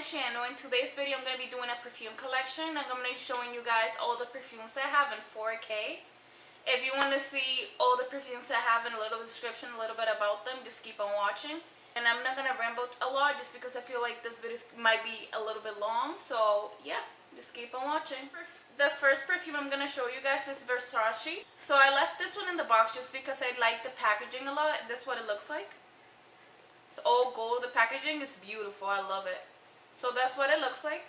channel. In today's video I'm going to be doing a perfume collection. I'm going to be showing you guys all the perfumes I have in 4K. If you want to see all the perfumes I have in a little description, a little bit about them, just keep on watching. And I'm not going to ramble a lot just because I feel like this video might be a little bit long. So yeah, just keep on watching. The first perfume I'm going to show you guys is Versace. So I left this one in the box just because I like the packaging a lot. This is what it looks like. It's all gold. The packaging is beautiful. I love it. So that's what it looks like.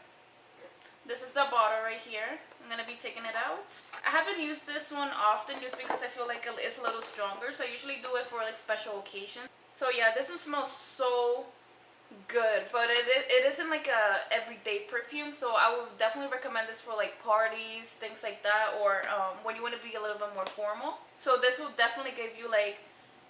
This is the bottle right here. I'm going to be taking it out. I haven't used this one often just because I feel like it's a little stronger. So I usually do it for like special occasions. So yeah, this one smells so good. But it isn't like a everyday perfume. So I would definitely recommend this for like parties, things like that. Or when you want to be a little bit more formal. So this will definitely give you like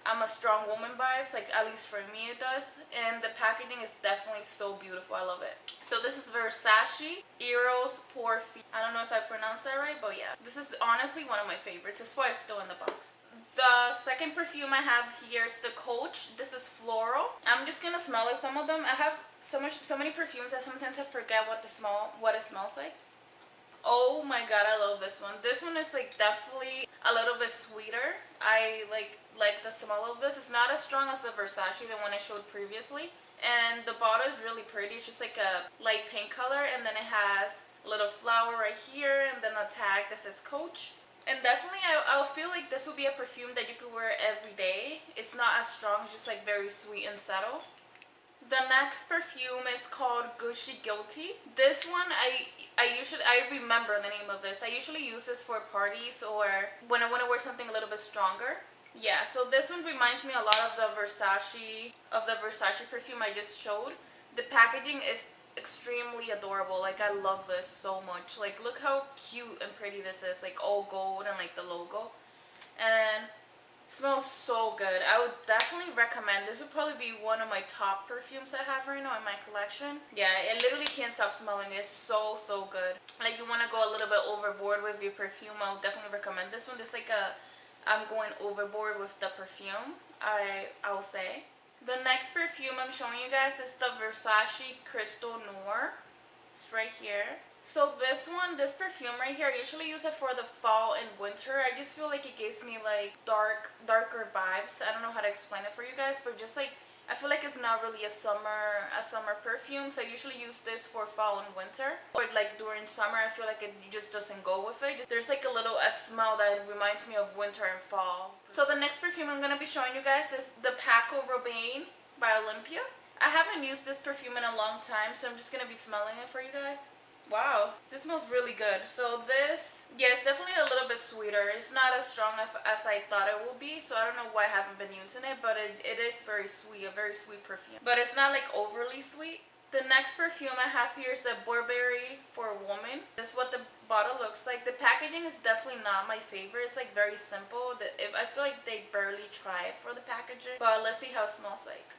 I'm a strong woman vibes, like at least for me it does. And the packaging is definitely so beautiful. I love it. So this is Versace Eros Perfume. I don't know if I pronounced that right, but yeah. This is honestly one of my favorites. That's why it's still in the box. The second perfume I have here is the Coach. This is Floral. I'm just gonna smell it. Some of them, I have so many perfumes that sometimes I forget what it smells like. Oh my god, I love this one. This one is like definitely a little bit sweeter. I like the smell of this. It's not as strong as the Versace, the one I showed previously. And the bottle is really pretty. It's just like a light pink color, and then it has a little flower right here, and then a tag that says Coach. And definitely I'll feel like this would be a perfume that you could wear every day. It's not as strong, it's just like very sweet and subtle. The next perfume is called Gucci Guilty. This one I remember the name of this. I usually use this for parties or when I want to wear something a little bit stronger. Yeah, so this one reminds me a lot of the Versace perfume I just showed. The packaging is extremely adorable. Like I love this so much. Like look how cute and pretty this is. Like all gold and like the logo. And smells so good. I would definitely recommend. This would probably be one of my top perfumes I have right now in my collection. Yeah, I literally can't stop smelling it. It's so good. Like you want to go a little bit overboard with your perfume, I would definitely recommend this one. Just like I'm going overboard with the perfume, I'll say. The next perfume I'm showing you guys is the Versace Crystal Noir. It's right here. So this perfume right here, I usually use it for the fall and winter. I just feel like it gives me like darker vibes. I don't know how to explain it for you guys, but just like I feel like it's not really a summer perfume. So I usually use this for fall and winter. Or like during summer, I feel like it just doesn't go with it. There's like a smell that reminds me of winter and fall. So the next perfume I'm gonna be showing you guys is the Paco Robanne by Olympia. I haven't used this perfume in a long time, so I'm just gonna be smelling it for you guys. Wow, this smells really good. So this, yeah, it's definitely a little bit sweeter. It's not as strong as I thought it would be, so I don't know why I haven't been using it, but it is very sweet, a very sweet perfume. But it's not like overly sweet. The next perfume I have here is the Burberry for Women. This is what the bottle looks like. The packaging is definitely not my favorite. It's like very simple. I feel like they barely try for the packaging, but let's see how it smells like.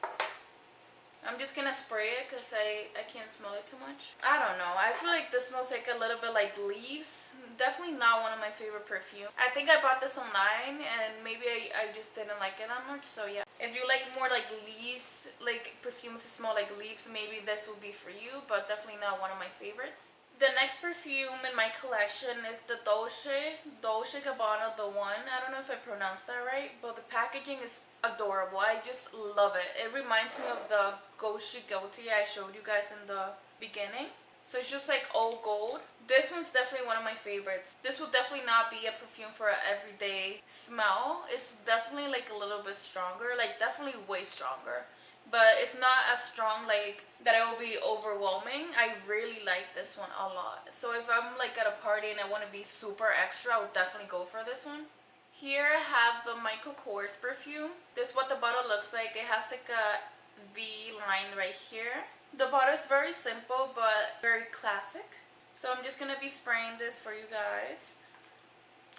I'm just gonna spray it because I can't smell it too much. I don't know. I feel like this smells like a little bit like leaves. Definitely not one of my favorite perfumes. I think I bought this online and maybe I just didn't like it that much. So yeah. If you like more like leaves, like perfumes that smell like leaves, maybe this would be for you. But definitely not one of my favorites. The next perfume in my collection is the Dolce Gabbana The One. I don't know if I pronounced that right, but the packaging is adorable. I just love it. It reminds me of the Gucci Guilty I showed you guys in the beginning. So it's just like all gold. This one's definitely one of my favorites. This will definitely not be a perfume for an everyday smell. It's definitely like a little bit stronger, like definitely way stronger. But it's not as strong like that it will be overwhelming. I really like this one a lot. So if I'm like at a party and I want to be super extra, I would definitely go for this one. Here I have the Michael Kors perfume. This is what the bottle looks like. It has like a V line right here. The bottle is very simple but very classic. So I'm just going to be spraying this for you guys.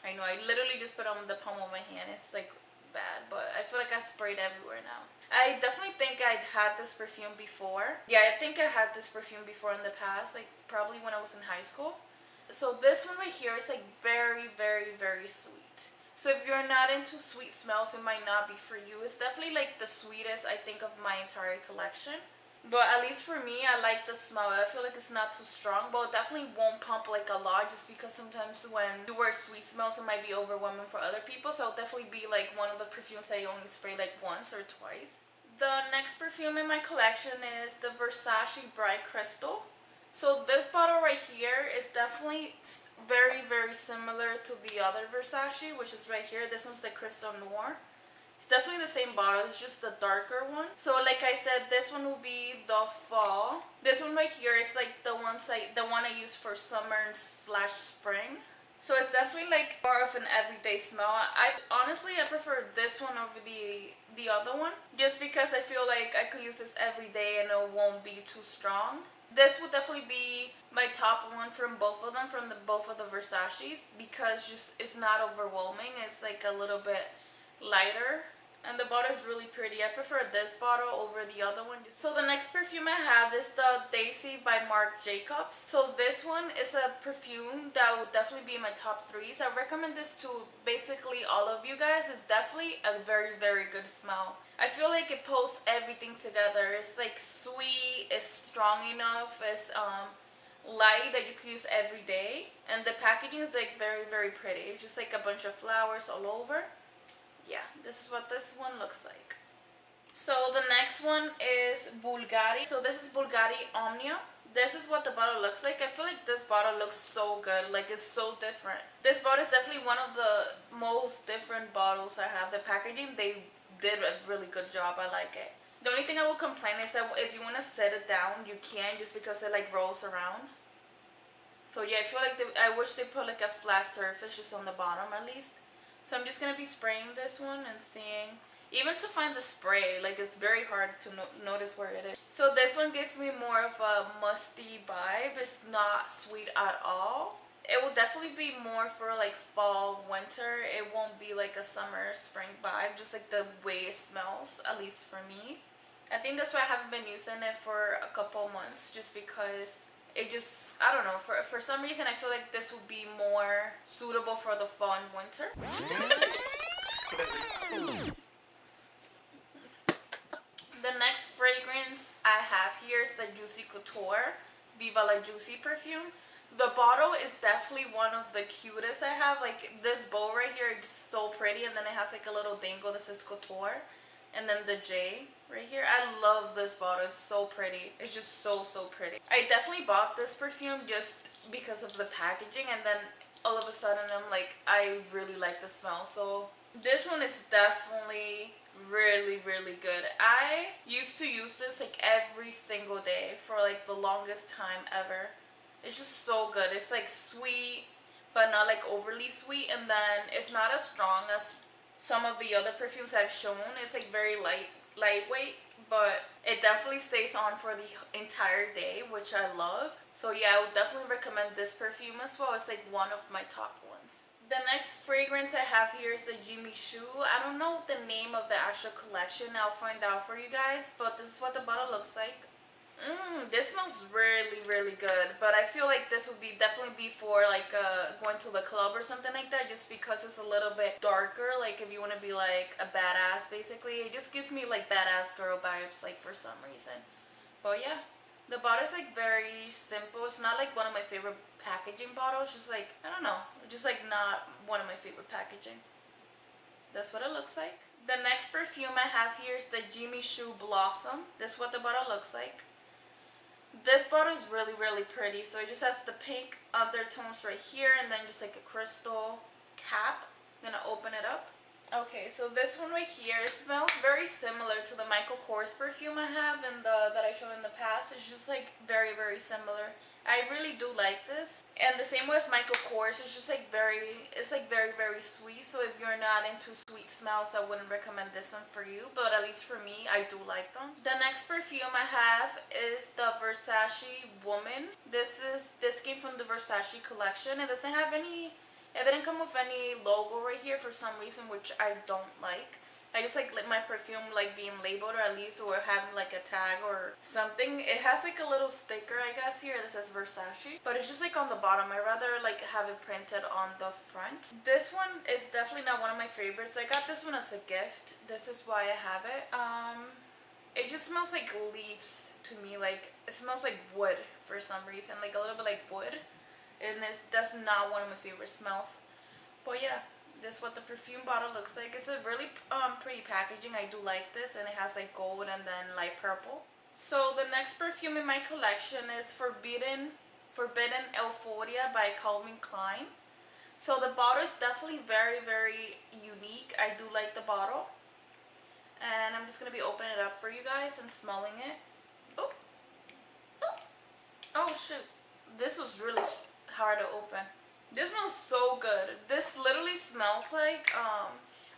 I know I literally just put it on the palm of my hand. It's like bad, but I feel like I sprayed everywhere now. I definitely think I'd had this perfume before. Yeah, I think I had this perfume before in the past, like probably when I was in high school. So this one right here is like very sweet. So if you're not into sweet smells, it might not be for you. It's definitely like the sweetest I think of my entire collection. But at least for me, I like the smell. I feel like it's not too strong, but it definitely won't pump like a lot, just because sometimes when you wear sweet smells, it might be overwhelming for other people. So it'll definitely be like one of the perfumes that you only spray like once or twice. The next perfume in my collection is the Versace Bright Crystal. So this bottle right here is definitely very, very similar to the other Versace, which is right here. This one's the Crystal Noir. It's definitely the same bottle, it's just the darker one. So like I said, this one will be the fall. This one right here is like the one I use for summer / spring. So it's definitely like more of an everyday smell. I prefer this one over the other one, just because I feel like I could use this every day and it won't be too strong. This will definitely be my top one from both of them, from both of the Versaces, because just it's not overwhelming. It's like a little bit lighter, and the bottle is really pretty. I prefer this bottle over the other one. So the next perfume I have is the Daisy by Marc Jacobs. So this one is a perfume that would definitely be in my top 3s. I recommend this to basically all of you guys. It's definitely a very, very good smell. I feel like it pulls everything together. It's like sweet, it's strong enough, it's light that you could use every day, and the packaging is like very, very pretty. It's just like a bunch of flowers all over. Yeah, this is what this one looks like. So the next one is Bulgari. So this is Bulgari Omnia. This is what the bottle looks like. I feel like this bottle looks so good. Like, it's so different. This bottle is definitely one of the most different bottles I have. The packaging, they did a really good job. I like it. The only thing I will complain is that if you want to set it down, you can, just because it like rolls around. So yeah, I feel like I wish they put like a flat surface just on the bottom at least. So I'm just going to be spraying this one and seeing, even to find the spray, like it's very hard to notice where it is. So this one gives me more of a musty vibe. It's not sweet at all. It will definitely be more for like fall, winter. It won't be like a summer, spring vibe, just like the way it smells, at least for me. I think that's why I haven't been using it for a couple months, just because it just, I don't know, for some reason I feel like this would be more suitable for the fall and winter. The next fragrance I have here is the Juicy Couture Viva La Juicy perfume. The bottle is definitely one of the cutest I have. Like, this bow right here is so pretty, and then it has like a little dangle that says Couture, and then the J right here. I love this bottle. It's so pretty. It's just so, so pretty. I definitely bought this perfume just because of the packaging, and then all of a sudden I'm like, I really like the smell. So this one is definitely really, really good. I used to use this like every single day for like the longest time ever. It's just so good. It's like sweet, but not like overly sweet, and then it's not as strong as some of the other perfumes I've shown. It's like very lightweight, but it definitely stays on for the entire day, which I love. So yeah, I would definitely recommend this perfume as well. It's like one of my top ones. The next fragrance I have here is the Choo. I don't know the name of the actual collection. I'll find out for you guys, but this is what the bottle looks like. This smells really, really good, but I feel like this would definitely be for like going to the club or something like that, just because it's a little bit darker. Like, if you want to be like a badass, basically. It just gives me like badass girl vibes, like, for some reason. But yeah, the bottle is like very simple. It's not like one of my favorite packaging bottles. Just like, I don't know, just like not one of my favorite packaging. That's what it looks like. The next perfume I have here is the Choo Blossom. This is what the bottle looks like. This bottle is really, really pretty. So it just has the pink undertones right here, and then just like a crystal cap. I'm gonna open it up. Okay, so this one right here, it smells very similar to the Michael Kors perfume I have and that I showed in the past. It's just like very, very similar. I really do like this. And the same way as Michael Kors, it's just like very, very sweet. So if you're not into sweet smells, I wouldn't recommend this one for you. But at least for me, I do like them. The next perfume I have is the Versace Women. This came from the Versace collection. It doesn't have any, it didn't come with any logo right here for some reason, which I don't like. I just like my perfume like being labeled, or at least, or having like a tag or something. It has like a little sticker, I guess, here that says Versace, but it's just like on the bottom. I rather like have it printed on the front. This one is definitely not one of my favorites. I got this one as a gift. This is why I have it. It just smells like leaves to me. Like, it smells like wood for some reason, like a little bit like wood, and that's not one of my favorite smells. But yeah, this is what the perfume bottle looks like. It's a really pretty packaging. I do like this, and it has like gold and then light purple. So the next perfume in my collection is Forbidden Euphoria by Calvin Klein. So the bottle is definitely very, very unique. I do like the bottle. And I'm just going to be opening it up for you guys and smelling it. Oh. Oh. Oh shoot. This was really hard to open. This smells so good. This literally smells like,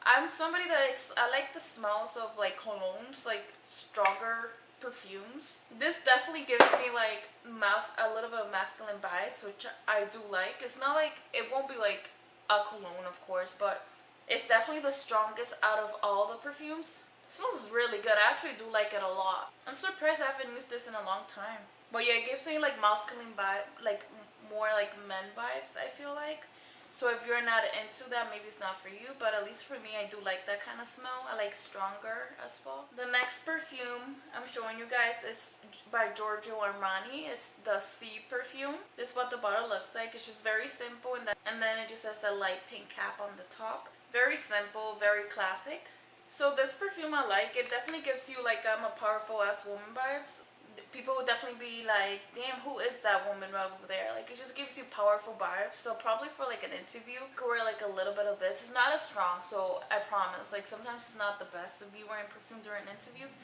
I'm somebody I like the smells of like colognes, like stronger perfumes. This definitely gives me like a little bit of masculine vibes, which I do like. It's not like, it won't be like a cologne of course, but it's definitely the strongest out of all the perfumes. It smells really good. I actually do like it a lot. I'm surprised I haven't used this in a long time. But yeah, it gives me like masculine vibe, like more like men vibes, I feel like. So if you're not into that, maybe it's not for you, but at least for me, I do like that kind of smell. I like stronger as well. The next perfume I'm showing you guys is by Giorgio Armani. It's the Si perfume. This is what the bottle looks like. It's just very simple, and then it just has a light pink cap on the top. Very simple, very classic. So this perfume I like. It definitely gives you like I'm a powerful ass woman vibes. People would definitely be like, damn, who is that woman right over there? Like, it just gives you powerful vibes. So probably for like an interview, you could wear like a little bit of this. It's not as strong, so I promise. Like, sometimes it's not the best to be wearing perfume during interviews,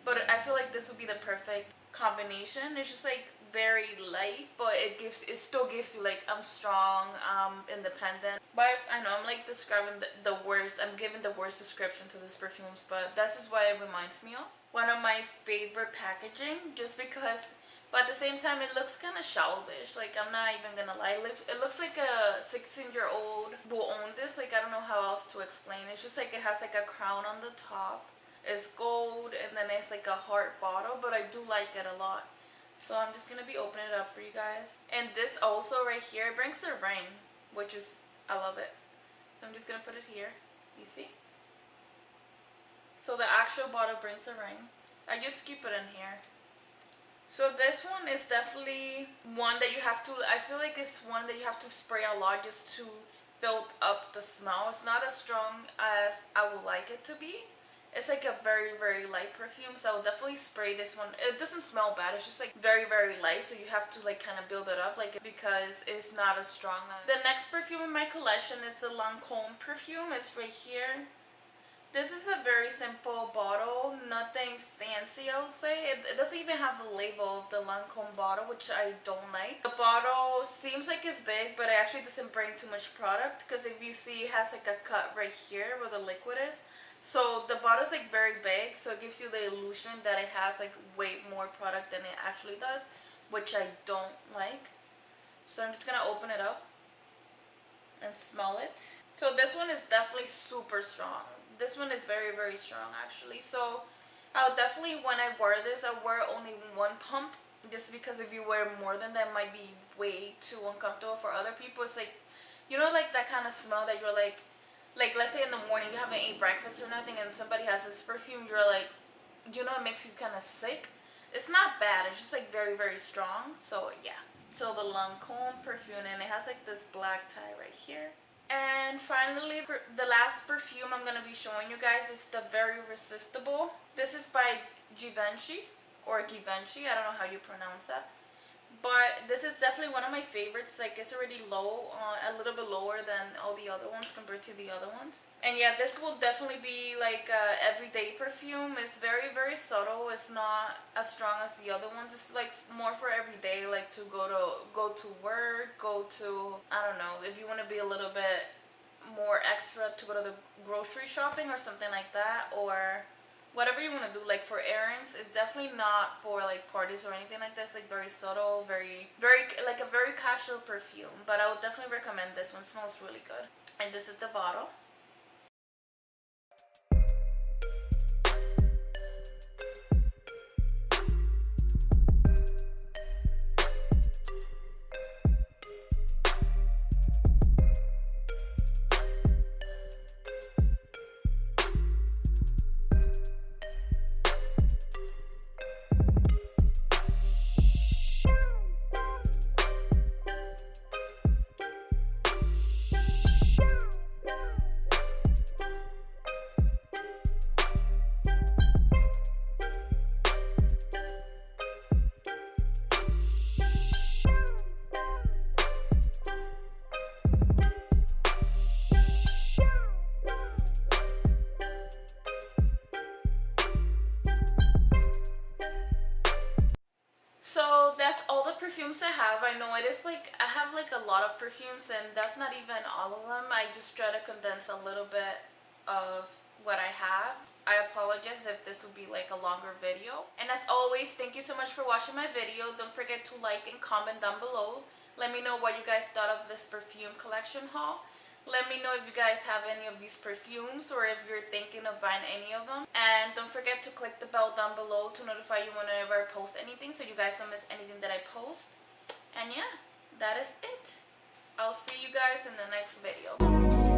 but I feel like this would be the perfect combination. It's just like very light, but it still gives you like I'm strong, independent vibes. I know I'm like describing the worst, I'm giving the worst description to these perfumes, but this is what it reminds me of. One of my favorite packaging, just because, but at the same time it looks kind of childish. Like, I'm not even gonna lie, it looks like a 16-year-old will own this. Like, I don't know how else to explain. It's just like it has like a crown on the top, it's gold, and then it's like a heart bottle, but I do like it a lot. So I'm just going to be opening it up for you guys. And this also right here, it brings the ring, which is, I love it. So I'm just going to put it here. You see? So the actual bottle brings the ring. I just keep it in here. So this one is definitely one that you have to, I feel like it's one that you have to spray a lot just to build up the smell. It's not as strong as I would like it to be. It's like a very, very light perfume, so I will definitely spray this one. It doesn't smell bad, it's just like very, very light, so you have to like kind of build it up, like, because it's not as strong. The next perfume in my collection is the Lancome perfume. It's right here. This is a very simple bottle, nothing fancy, I would say. It doesn't even have the label of the Lancome bottle, which I don't like. The bottle seems like it's big, but it actually doesn't bring too much product, because if you see, it has like a cut right here where the liquid is. So the bottle is like very big, so it gives you the illusion that it has like way more product than it actually does, which I don't like. So I'm just gonna open it up and smell it. So this one is definitely super strong. This one is very, very strong actually. So I'll definitely, when I wear this, I'll wear only one pump, just because if you wear more than that, it might be way too uncomfortable for other people. It's like, you know, like that kind of smell that you're like let's say in the morning you haven't ate breakfast or nothing and somebody has this perfume, you're like, you know, it makes you kind of sick. It's not bad, it's just like very, very strong. So yeah, so the Lancome perfume, and it has like this black tie right here. And finally, the last perfume I'm going to be showing you guys is the Irresistible. This is by Givenchy, or Givenchy, I don't know how you pronounce that. But this is definitely one of my favorites. Like, it's already low, a little bit lower than all the other ones compared to the other ones. And yeah, this will definitely be like a everyday perfume. It's very, very subtle. It's not as strong as the other ones. It's like more for everyday, like to go to work, go to, I don't know, if you want to be a little bit more extra, to go to the grocery shopping or something like that, or whatever you want to do, like for errands. It's definitely not for like parties or anything like this. Like very subtle, very, very, like a very casual perfume. But I would definitely recommend this one. It smells really good. And this is the bottle. perfumes I have. I know it is like, I have like a lot of perfumes and that's not even all of them. I just try to condense a little bit of what I have. I apologize if this would be like a longer video. And as always, thank you so much for watching my video. Don't forget to like and comment down below. Let me know what you guys thought of this perfume collection haul. Let me know if you guys have any of these perfumes or if you're thinking of buying any of them. And don't forget to click the bell down below to notify you whenever I post anything so you guys don't miss anything that I post. And yeah, that is it. I'll see you guys in the next video.